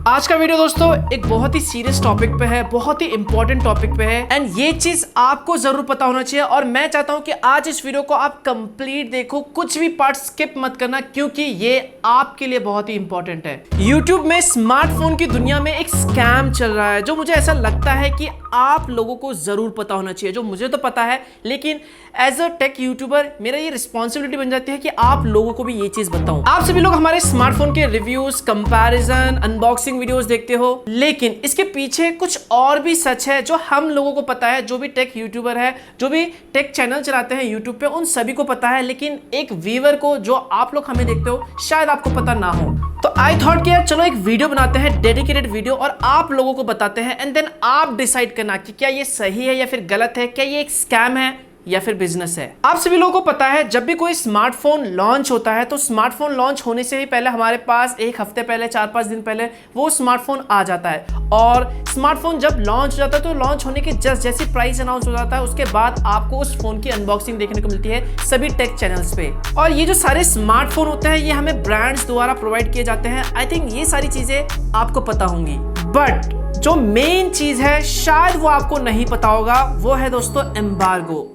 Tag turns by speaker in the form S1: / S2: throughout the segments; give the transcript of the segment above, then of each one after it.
S1: आज का वीडियो दोस्तों एक बहुत ही सीरियस टॉपिक पे है, बहुत ही इंपॉर्टेंट टॉपिक पे है एंड ये चीज आपको जरूर पता होना चाहिए। और मैं चाहता हूं कि आज इस वीडियो को आप कंप्लीट देखो, कुछ भी पार्ट स्किप मत करना, क्योंकि ये आपके लिए बहुत ही इंपॉर्टेंट है। YouTube में स्मार्टफोन की दुनिया में एक स्कैम चल रहा है जो मुझे ऐसा लगता है कि आप लोगों को जरूर पता होना चाहिए। जो मुझे तो पता है, लेकिन एज अ टेक यूट्यूबर मेरा ये रिस्पॉन्सिबिलिटी बन जाती है कि आप लोगों को भी ये चीज बताऊं। आप सभी लोग हमारे स्मार्टफोन के रिव्यूज, कंपैरिजन, अनबॉक्सिंग वीडियोस देखते हो, लेकिन इसके पीछे कुछ और भी सच है जो हम लोगों को पता है। जो भी टेक यूट्यूबर है, जो भी टेक चैनल चलाते हैं यूट्यूब पे, उन सभी को पता है, लेकिन एक व्यूअर को, जो आप लोग हमें देखते हो, शायद आपको पता ना हो। तो आई थॉट कि यार चलो एक वीडियो बनाते हैं, डेडिकेटेड वीडियो, और आप लोगों को बताते हैं एंड देन आप डिसाइड करना कि क्या ये सही है या फिर गलत है, क्या ये एक स्कैम है या फिर बिजनेस है। आप सभी लोगों को पता है, जब भी कोई स्मार्टफोन लॉन्च होता है तो स्मार्टफोन लॉन्च होने से ही पहले हमारे पास एक हफ्ते पहले, 4-5 दिन पहले वो स्मार्टफोन आ जाता है। और स्मार्टफोन जब लॉन्च हो जाता है तो लॉन्च होने के जस्ट जैसी प्राइस अनाउंस हो जाता है, उसके बाद आपको उस फोन की अनबॉक्सिंग देखने को मिलती है सभी टेक चैनल्स पे। और ये जो सारे स्मार्टफोन होते हैं, ये हमें ब्रांड्स द्वारा प्रोवाइड किए जाते हैं। आई थिंक ये सारी चीजें आपको पता होंगी, बट जो मेन चीज है शायद वो आपको नहीं पता होगा, वो है दोस्तों एम्बार्गो।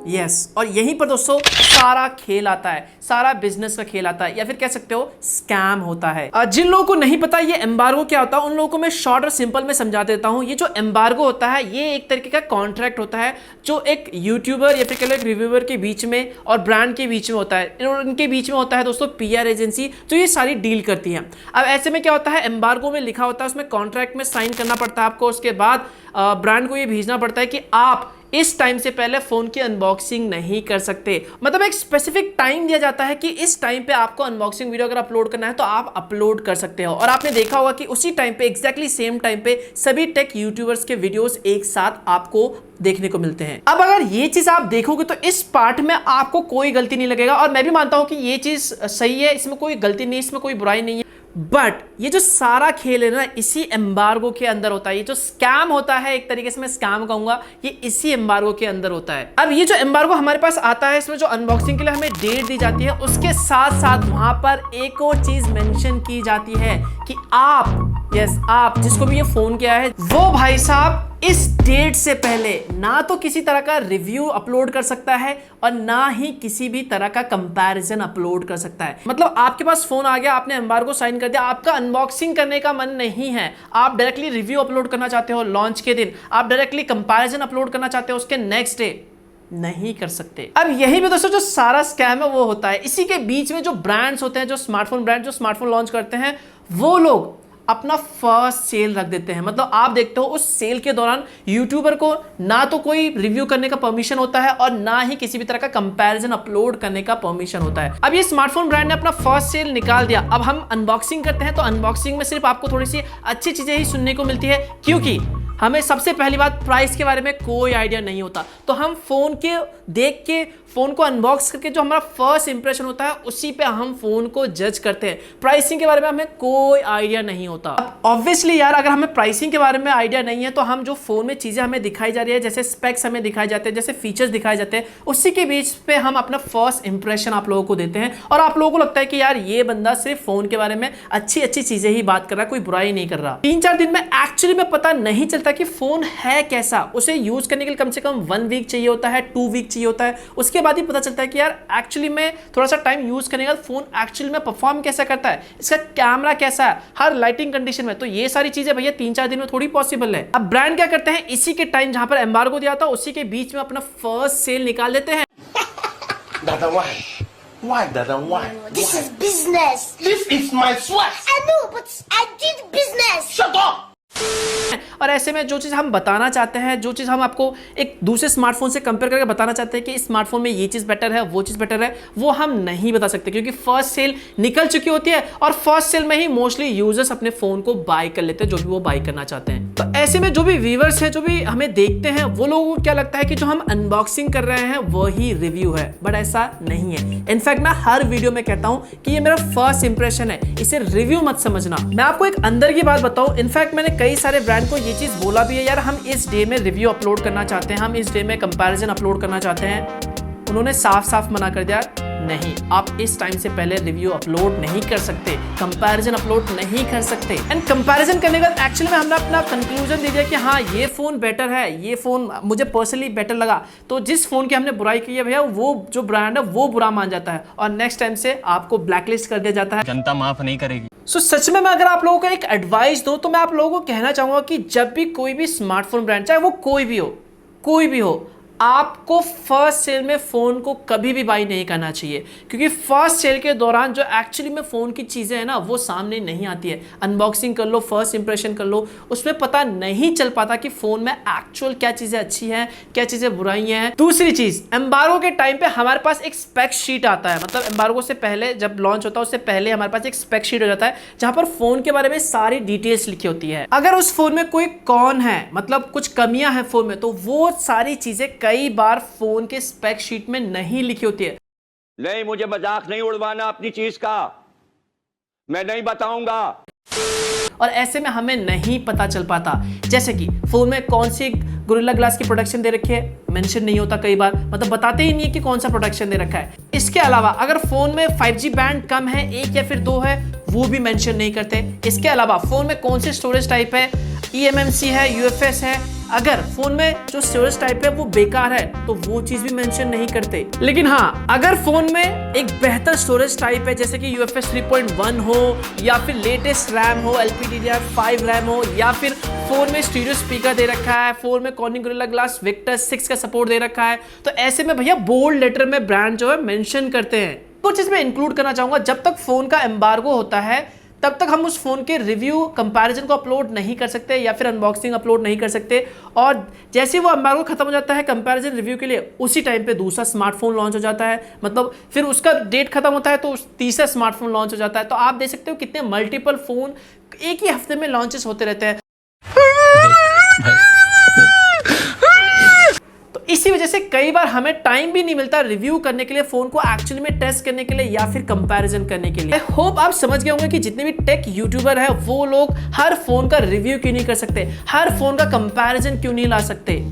S1: यस, और यहीं पर दोस्तों सारा खेल आता है, सारा बिजनेस का खेल आता है, या फिर कह सकते हो स्कैम होता है। जिन लोगों को नहीं पता ये एम्बार्गो क्या होता है, उन लोगों को मैं शॉर्ट और सिंपल में समझा देता हूं। ये जो एम्बार्गो होता है, ये एक तरीके का कॉन्ट्रैक्ट होता है जो एक यूट्यूबर या फिर कह लो एक रिव्यूअर के बीच में और ब्रांड के बीच में होता है। इनके बीच में होता है दोस्तों PR एजेंसी, जो ये सारी डील करती है। अब ऐसे में क्या होता है, एम्बार्गो में लिखा होता है, उसमें कॉन्ट्रैक्ट में साइन करना पड़ता है आपको। उसके बाद ब्रांड को ये भेजना पड़ता है कि आप इस टाइम से पहले फोन की अनबॉक्सिंग नहीं कर सकते। मतलब एक स्पेसिफिक टाइम दिया जाता है कि इस टाइम पे आपको अनबॉक्सिंग वीडियो अगर अपलोड करना है तो आप अपलोड कर सकते हो। और आपने देखा होगा कि उसी टाइम पे, एग्जैक्टली सेम टाइम पे, सभी टेक यूट्यूबर्स के वीडियोस एक साथ आपको देखने को मिलते हैं। अब अगर ये चीज आप देखोगे तो इस पार्ट में आपको कोई गलती नहीं लगेगा, और मैं भी मानता हूं कि ये चीज सही है, इसमें कोई गलती नहीं, इसमें कोई बुराई नहीं है। बट ये जो सारा खेल है ना, इसी एम्बार्गो के अंदर होता है। ये जो स्कैम होता है, एक तरीके से मैं स्कैम कहूंगा, ये इसी एम्बार्गो के अंदर होता है। अब ये जो एम्बार्गो हमारे पास आता है, इसमें जो अनबॉक्सिंग के लिए हमें डेट दी जाती है, उसके साथ साथ वहां पर एक और चीज मेंशन की जाती है कि आप जिसको भी ये फोन किया है, वो भाई साहब इस डेट से पहले ना तो किसी तरह का रिव्यू अपलोड कर सकता है और ना ही किसी भी तरह का कंपैरिजन अपलोड कर सकता है। मतलब आपके पास फोन आ गया, आपने एम्बार्गो साइन कर दिया, आपका अनबॉक्सिंग करने का मन नहीं है, आप डायरेक्टली रिव्यू अपलोड करना चाहते हो लॉन्च के दिन, आप डायरेक्टली कंपैरिजन अपलोड करना चाहते हो उसके नेक्स्ट डे, नहीं कर सकते। अब यही भी दोस्तों जो सारा स्कैम है वो होता है। इसी के बीच में जो ब्रांड्स होते हैं, जो स्मार्टफोन ब्रांड जो स्मार्टफोन लॉन्च करते हैं, वो लोग अपना फर्स्ट सेल रख देते हैं। मतलब आप देखते हो उस सेल के दौरान यूट्यूबर को ना तो कोई रिव्यू करने का परमिशन होता है और ना ही किसी भी तरह का कंपैरिजन अपलोड करने का परमिशन होता है। अब ये स्मार्टफोन ब्रांड ने अपना फर्स्ट सेल निकाल दिया। अब हम अनबॉक्सिंग करते हैं तो अनबॉक्सिंग में सिर्फ आपको थोड़ी सी अच्छी चीजें ही सुनने को मिलती है, क्योंकि हमें सबसे पहली बात प्राइस के बारे में कोई आइडिया नहीं होता। तो हम फोन के देख के, फोन को अनबॉक्स करके जो हमारा फर्स्ट इंप्रेशन होता है, उसी पे हम फोन को जज करते हैं। प्राइसिंग के बारे में हमें कोई आइडिया नहीं होता। ऑब्वियसली यार, अगर हमें प्राइसिंग के बारे में आइडिया नहीं है तो हम जो फोन में चीजें हमें दिखाई जा रही है, जैसे स्पेक्स हमें दिखाए जाते हैं, जैसे फीचर्स दिखाए जाते हैं, उसी के बीच पे हम अपना फर्स्ट इंप्रेशन आप लोगों को देते हैं। और आप लोगों को लगता है कि यार ये बंदा सिर्फ फोन के बारे में अच्छी अच्छी चीजें ही बात कर रहा है, कोई बुराई नहीं कर रहा। 3-4 दिन में एक्चुअली में पता नहीं चलता कि फोन है कैसा। उसे यूज करने के लिए कम से कम 1 वीक चाहिए होता है, 2 वीक चाहिए होता है। उसके बाद ही पता चलता है कि यार एक्चुअली में थोड़ा सा टाइम यूज करने के बाद फोन एक्चुअली में परफॉर्म कैसा करता है, इसका कैमरा कैसा है, हर लाइटिंग कंडीशन में। तो ये सारी चीजें भैया 3-4 दिन में थोड़ी पॉसिबल है। अब ब्रांड क्या करते हैं, इसी के टाइम जहां पर एम्बार्गो दिया था, उसी के बीच में अपना फर्स्ट सेल निकाल देते हैं।
S2: Dada, why, Dada, why?
S3: This is business.
S2: This is my sweat.
S3: I know, but I did business.
S2: Shut up.
S1: और ऐसे में जो चीज़ हम बताना चाहते हैं, जो चीज़ हम आपको एक दूसरे स्मार्टफोन से कंपेयर करके बताना चाहते हैं कि इस स्मार्टफोन में ये चीज़ बेटर है, वो चीज़ बेटर है, वो हम नहीं बता सकते, क्योंकि फर्स्ट सेल निकल चुकी होती है और फर्स्ट सेल में ही मोस्टली यूजर्स अपने फोन को बाय कर लेते हैं, जो भी वो बाय करना चाहते हैं। तो ऐसे में जो भी व्यूअर्स हैं, जो भी हमें देखते हैं, वो लोगों को क्या लगता है कि जो हम अनबॉक्सिंग कर रहे हैं वही रिव्यू है, बट ऐसा नहीं है। इनफैक्ट मैं हर वीडियो में कहता हूं कि ये मेरा फर्स्ट इंप्रेशन है, इसे रिव्यू मत समझना। मैं आपको एक अंदर की बात बताऊं, इनफैक्ट मैंने कई सारे ब्रांड को ये चीज बोला भी है, यार हम इस डे में रिव्यू अपलोड करना चाहते हैं, हम इस डे में कंपैरिजन अपलोड करना चाहते हैं। उन्होंने साफ साफ मना कर दिया, नहीं, आप इस टाइम से पहले रिव्यू अपलोड नहीं कर सकते, कंपैरिजन अपलोड नहीं कर सकते। एंड कंपैरिजन करने का एक्चुअली में हमने अपना कंक्लूजन दे दिया कि हाँ ये फोन बेटर है, ये फोन मुझे पर्सनली बेटर लगा। तो जिस फोन की हमने बुराई की है भैया, वो जो ब्रांड है वो बुरा मान जाता है और नेक्स्ट टाइम से आपको ब्लैकलिस्ट कर दिया जाता है,
S4: जनता माफ नहीं करेगी।
S1: सच में मैं अगर आप लोगों को एक एडवाइस दूं तो मैं आप लोगों को कहना चाहूंगा कि जब भी कोई भी स्मार्टफोन ब्रांड, चाहे वो कोई भी हो, आपको फर्स्ट सेल में फोन को कभी भी बाई नहीं करना चाहिए, क्योंकि फर्स्ट सेल के दौरान जो एक्चुअली में फोन की चीजें हैं ना वो सामने नहीं आती है। अनबॉक्सिंग कर लो, फर्स्ट इंप्रेशन कर लो, उसमें पता नहीं चल पाता कि फोन में एक्चुअल क्या चीजें अच्छी हैं, क्या चीजें बुराई हैं। दूसरी चीज, एम्बार्गो के टाइम पे हमारे पास एक स्पेक शीट आता है, मतलब एम्बार्गो से पहले जब लॉन्च होता है उससे पहले हमारे पास एक स्पेक शीट हो जाता है जहां पर फोन के बारे में सारी डिटेल्स लिखी होती है। अगर उस फोन में कोई कौन है, मतलब कुछ कमियां हैं फोन में, तो वो सारी चीजें कई बार फोन के स्पेक शीट में नहीं लिखी होती है।
S5: नहीं, मुझे मजाक नहीं उड़वाना अपनी चीज का, मैं नहीं बताऊंगा।
S1: और ऐसे में हमें नहीं पता चल पाता, जैसे कि फोन में कौन सी गोरिल्ला ग्लास की प्रोडक्शन दे रखी है, मेंशन नहीं होता कई बार, मतलब बताते ही नहीं है कि कौन सा प्रोडक्शन दे रखा है। इसके अलावा अगर फोन में 5G बैंड कम है, 1 या फिर 2 है, वो भी मेंशन नहीं करते। इसके अलावा फोन में कौन सी स्टोरेज टाइप है, eMMC है, UFS है, अगर फोन में जो स्टोरेज टाइप है वो बेकार है तो वो चीज भी मेंशन नहीं करते। लेकिन हाँ, अगर फोन में एक बेहतर स्टोरेज टाइप है जैसे कि UFS 3.1 हो, या फिर लेटेस्ट रैम हो, LPDDR5 रैम हो, या फिर फोन में स्टीरियो स्पीकर दे रखा है, फोन में कॉर्निंग गोरिल्ला ग्लास विक्टर 6 का सपोर्ट दे रखा है, तो ऐसे में भैया बोल्ड लेटर में ब्रांड जो है मेंशन करते हैं। कुछ चीज मैं इंक्लूड करना चाहूंगा, जब तक फोन का एम्बार्गो होता है तब तक हम उस फोन के रिव्यू कंपैरिजन को अपलोड नहीं कर सकते या फिर अनबॉक्सिंग अपलोड नहीं कर सकते। और जैसे ही वो एम्बार्गो खत्म हो जाता है कंपैरिजन रिव्यू के लिए, उसी टाइम पे दूसरा स्मार्टफोन लॉन्च हो जाता है, मतलब फिर उसका डेट खत्म होता है तो तीसरा स्मार्टफोन लॉन्च हो जाता है। तो आप देख सकते हो कितने मल्टीपल फोन एक ही हफ्ते में लॉन्चेस होते रहते हैं। इसी वजह से कई बार हमें टाइम भी नहीं मिलता रिव्यू करने के लिए, फोन को एक्चुअली में टेस्ट करने के लिए या फिर कंपैरिजन करने के लिए। आई होप आप समझ गए होंगे कि जितने भी टेक यूट्यूबर है वो लोग हर फोन का रिव्यू क्यों नहीं कर सकते, हर फोन का कंपैरिजन क्यों नहीं ला सकते।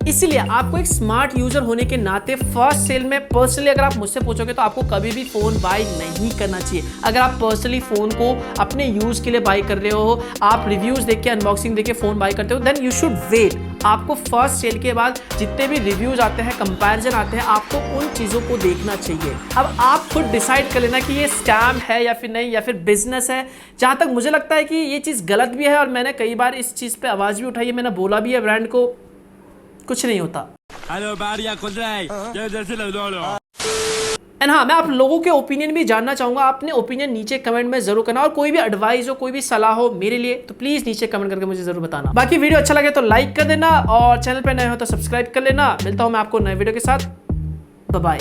S1: इसीलिए आपको एक स्मार्ट यूजर होने के नाते फर्स्ट सेल में पर्सनली अगर आप मुझसे पूछोगे तो आपको कभी भी फोन बाय नहीं करना चाहिए। अगर आप पर्सनली फोन को अपने यूज के लिए बाय कर रहे हो, आप रिव्यूज देख के, अनबॉक्सिंग देख के फोन बाय करते हो, देन यू शुड वेट। आपको फर्स्ट सेल के बाद जितने भी रिव्यूज आते हैं, कंपैरिजन आते हैं, आपको उन चीजों को देखना चाहिए। अब आप खुद डिसाइड कर लेना कि ये स्कैम है या फिर नहीं, या फिर बिजनेस है। जहां तक मुझे लगता है कि ये चीज गलत भी है और मैंने कई बार इस चीज पे आवाज भी उठाई है, मैंने बोला भी है ब्रांड को कुछ नहीं होता। एंड हाँ, मैं आप लोगों के ओपिनियन भी जानना चाहूंगा, आपने ओपिनियन नीचे कमेंट में जरूर करना, और कोई भी एडवाइस हो, कोई भी सलाह हो मेरे लिए तो प्लीज नीचे कमेंट करके मुझे जरूर बताना। बाकी वीडियो अच्छा लगे तो लाइक कर देना और चैनल पे नए हो तो सब्सक्राइब कर लेना। मिलता हूं मैं आपको नए वीडियो के साथ। Bye bye.